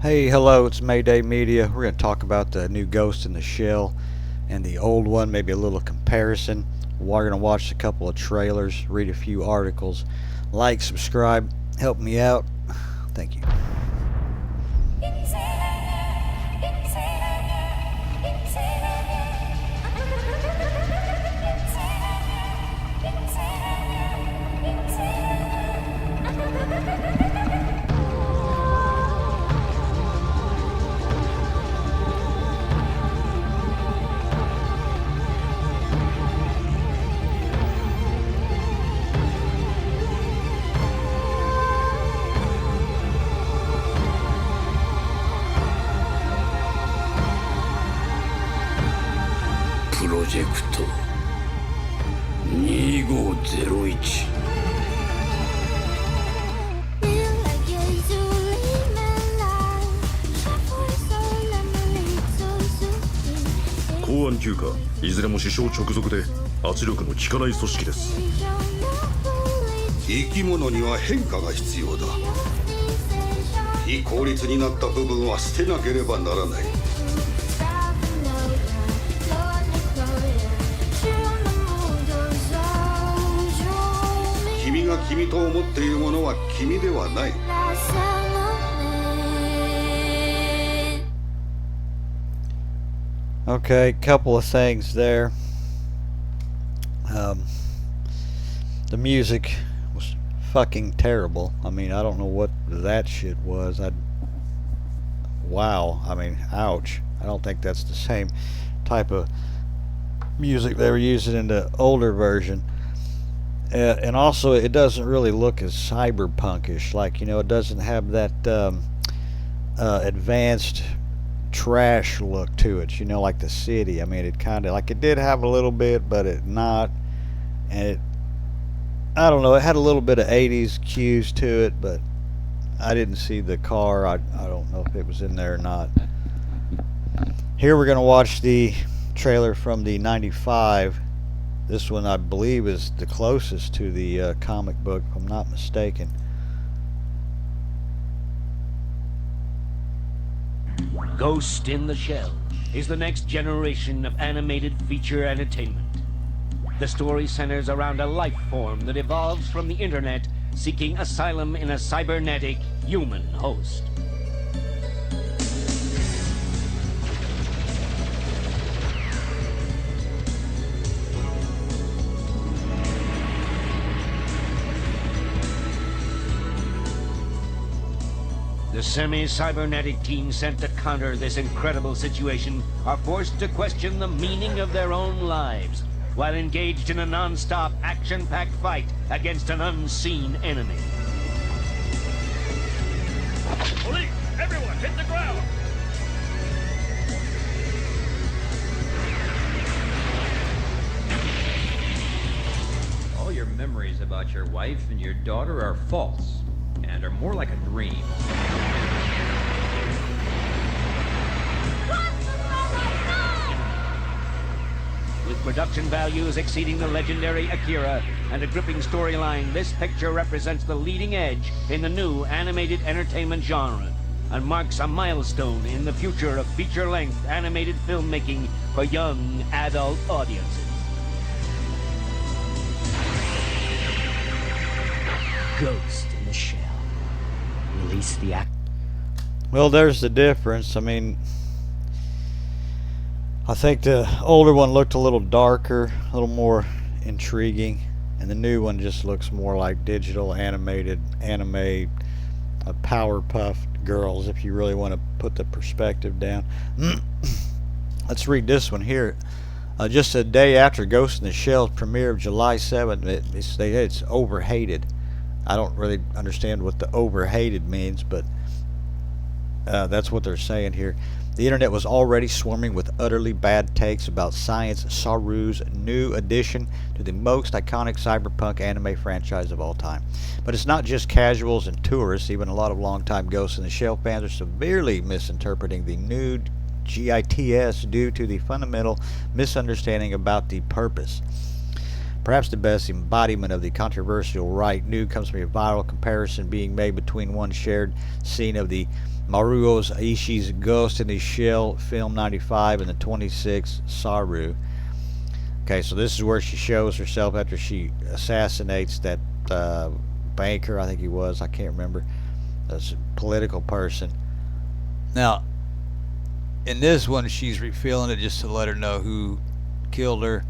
Hey, hello, it's Mayday Media. We're going to talk about the new Ghost in the Shell and the old one, maybe a little comparison. We're going to watch a couple of trailers, read a few articles. Like, subscribe, help me out. Thank you. Project 2501公安休暇いずれも首相直属で圧力の効かない組織です。生き物には変化が必要だ。非効率になった部分は捨てなければならない。君が君と思っているものは君ではない。Okay, couple of things there. The music was fucking terrible. I mean, I don't know what that shit was. Wow. I mean, ouch. I don't think that's the same type of music they were using in the older version. And also, it doesn't really look as cyberpunkish. Like, you know, it doesn't have that advanced trash look to it, you know, like the city. I mean, it kind of, like, it did have a little bit, but it not. And it, I don't know, it had a little bit of 80s cues to it, but I didn't see the car. I don't know if it was in there or not. Here we're going to watch the trailer from the 95. This one, I believe, is the closest to the comic book, if I'm not mistaken. Ghost in the Shell is the next generation of animated feature entertainment. The story centers around a life form that evolves from the internet, seeking asylum in a cybernetic human host. The semi-cybernetic team sent to counter this incredible situation are forced to question the meaning of their own lives while engaged in a non-stop action-packed fight against an unseen enemy. Police! Everyone, hit the ground! All your memories about your wife and your daughter are false and are more like a dream. With production values exceeding the legendary Akira and a gripping storyline, this picture represents the leading edge in the new animated entertainment genre and marks a milestone in the future of feature-length animated filmmaking for young adult audiences. Ghost in the Shell. Release the act. Well, there's the difference. I mean, I think the older one looked a little darker, a little more intriguing, and the new one just looks more like digital animated anime Powerpuff Girls, if you really want to put the perspective down. Let's read this one here. Just a day after Ghost in the Shell's premiere of July 7th, it's overhated. I don't really understand what the overhated means, but that's what they're saying here. The internet was already swarming with utterly bad takes about Science SARU's new addition to the most iconic cyberpunk anime franchise of all time. But it's not just casuals and tourists. Even a lot of longtime Ghost in the Shell fans are severely misinterpreting the new GITS due to the fundamental misunderstanding about the purpose. Perhaps the best embodiment of the controversial right new comes from a viral comparison being made between one shared scene of the Mamoru Oshii's Ghost in the Shell film 95 and the 26 Saru. Okay, so this is where she shows herself after she assassinates that banker, I think he was, I can't remember, as a political person. Now, in this one, she's refilling it just to let her know who killed her.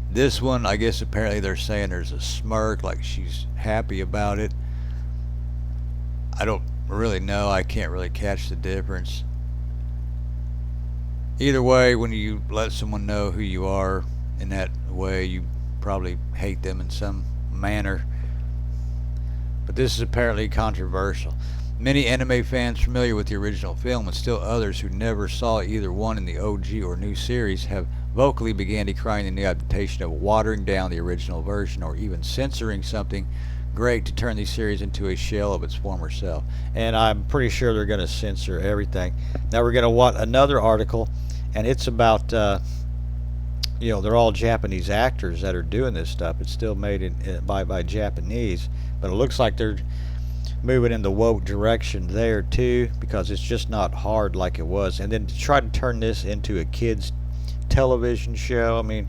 This one, I guess apparently they're saying there's a smirk, like she's happy about it. I don't really know. I can't really catch the difference. Either way, when you let someone know who you are in that way, you probably hate them in some manner. But this is apparently controversial. Many anime fans familiar with the original film and still others who never saw either one in the OG or new series have vocally began decrying the new adaptation of watering down the original version or even censoring something great to turn the series into a shell of its former self. And I'm pretty sure they're going to censor everything. Now we're going to watch another article, and it's about they're all Japanese actors that are doing this stuff. It's still made by Japanese, but it looks like they're moving in the woke direction there too, because it's just not hard like it was. And then to try to turn this into a kids television show, I mean,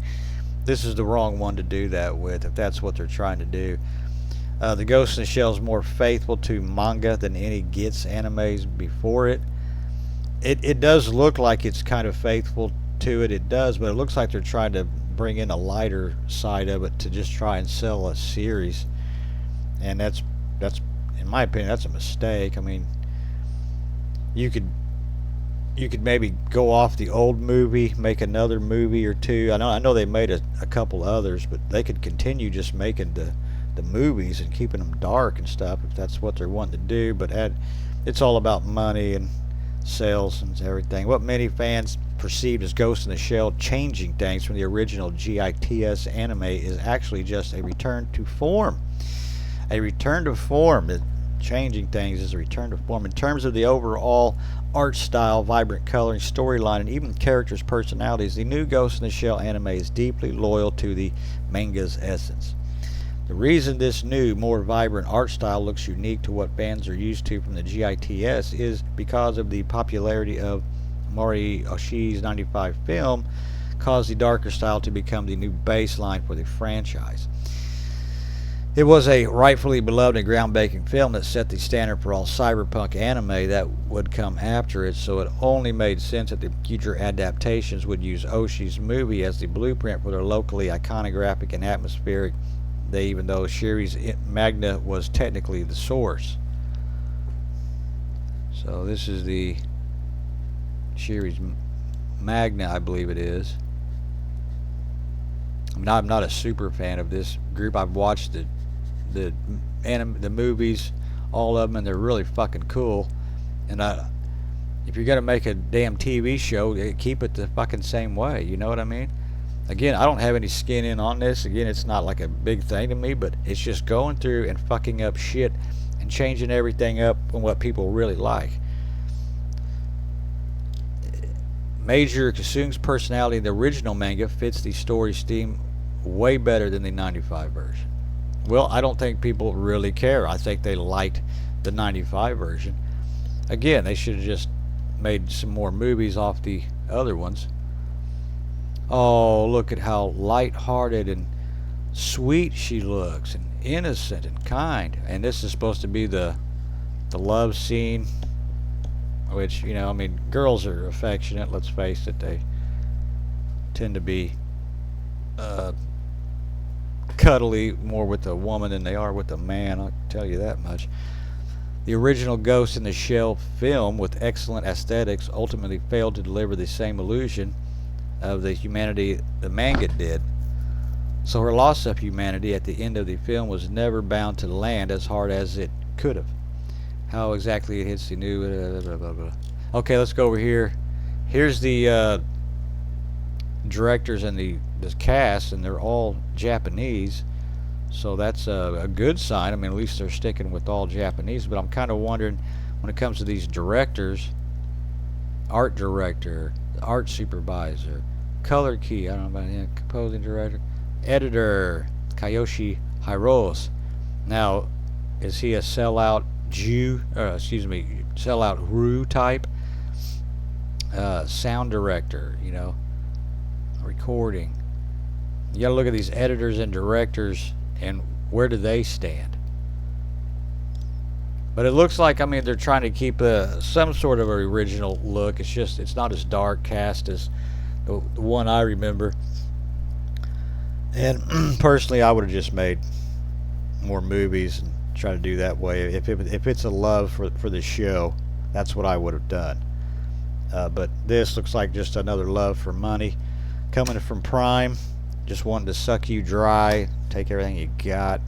this is the wrong one to do that with, if that's what they're trying to do. The Ghost in the Shell is more faithful to manga than any GITS animes before it. It does look like it's kind of faithful to it. It does, but it looks like they're trying to bring in a lighter side of it to just try and sell a series, and that's in my opinion, that's a mistake. I mean, you could maybe go off the old movie, make another movie or two. I know they made a couple others, but they could continue just making the movies and keeping them dark and stuff if that's what they're wanting to do. But it's all about money and sales and everything. What many fans perceived as Ghost in the Shell changing things from the original GITS anime is actually just a return to form. A return to form. Changing things is a return to form. In terms of the overall art style, vibrant coloring, storyline, and even characters' personalities, the new Ghost in the Shell anime is deeply loyal to the manga's essence. The reason this new, more vibrant art style looks unique to what fans are used to from the GITS is because of the popularity of Mamoru Oshii's 95 film caused the darker style to become the new baseline for the franchise. It was a rightfully beloved and groundbreaking film that set the standard for all cyberpunk anime that would come after it, so it only made sense that the future adaptations would use Oshii's movie as the blueprint for their locally iconographic and atmospheric, even though Shiri's Magna was technically the source. So this is the Shiri's Magna, I believe it is. I'm not a super fan of this group. I've watched the movies, all of them, and they're really fucking cool. And if you're gonna make a damn TV show, keep it the fucking same way. You know what I mean? Again, I don't have any skin in on this. Again, it's not like a big thing to me, but it's just going through and fucking up shit and changing everything up on what people really like. Major Kasung's personality in the original manga fits the story's theme way better than the 95 version. Well, I don't think people really care. I think they liked the 95 version. Again, they should have just made some more movies off the other ones. Oh, look at how light-hearted and sweet she looks, and innocent and kind. And this is supposed to be the love scene, which, I mean, girls are affectionate, let's face it. They tend to be cuddly more with a woman than they are with a man, I'll tell you that much. The original Ghost in the Shell film, with excellent aesthetics, ultimately failed to deliver the same illusion of the humanity the manga did. So her loss of humanity at the end of the film was never bound to land as hard as it could have. How exactly it hits the new... Okay, let's go over here. Here's the directors and the cast, and they're all Japanese, so that's a good sign. I mean, at least they're sticking with all Japanese. But I'm kind of wondering, when it comes to these directors, art director, art supervisor, color key, I don't know about composing director, editor, Kayoshi Hirose. Now, is he a sellout Jew? Sellout Ru type? Sound director, recording. You gotta look at these editors and directors and where do they stand? But it looks like, they're trying to keep some sort of an original look. It's not as dark cast as the one I remember. And personally, I would have just made more movies and try to do that way. If it's a love for the show, that's what I would have done. But this looks like just another love for money. Coming from Prime, just wanting to suck you dry, take everything you got.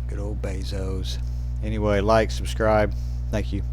Good old Bezos. Anyway, like, subscribe. Thank you.